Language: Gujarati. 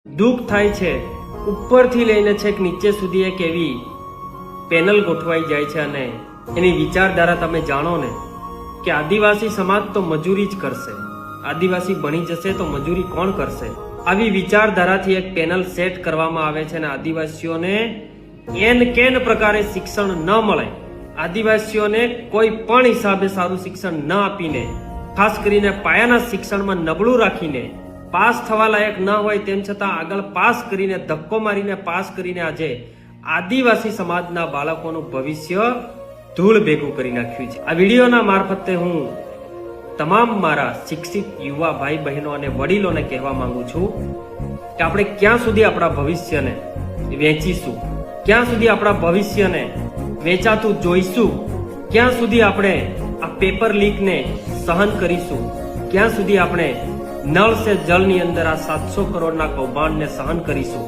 દુઃખ થાય છે ઉપરથી લઈને છેક નીચે સુધી એક એવી પેનલ ગોઠવાઈ જાય છે અને એની વિચારધારા તમે જાણો ને કે આદિવાસી સમાજ તો મજૂરી જ કરશે, આદિવાસી ભણી જશે તો મજૂરી કોણ કરશે, આવી વિચારધારાથી એક પેનલ સેટ કરવામાં આવે છે અને આદિવાસીઓને કેન પ્રકારે શિક્ષણ ન મળે, આદિવાસીઓને કોઈ પણ હિસાબે સારું શિક્ષણ ન આપીને, ખાસ કરીને પાયાના શિક્ષણમાં નબળું રાખીને, પાસ થવા લાયક ન હોય તેમ છતાં આગળ પાસ કરીને, ધક્કો મારીને પાસ કરીને આજે આદિવાસી સમાજના બાળકોનું ભવિષ્ય ધૂળ ભેગું કરી નાખ્યું છે. આ વિડીયોના મારફતે હું તમામ મારા શિક્ષિત યુવા ભાઈ બહેનો અને વડીલોને કહેવા માંગુ છું કે આપણે ક્યાં સુધી આપણા ભવિષ્યને વેચીશું, ક્યાં સુધી આપણા ભવિષ્યને વેચાતું જોઈશું, ક્યાં સુધી આપણે આ પેપર લીકને સહન કરીશું, ક્યાં સુધી આપણે નળ સે જલની અંદર આ 700 કરોડના કૌભાંડને સહન કરીશું.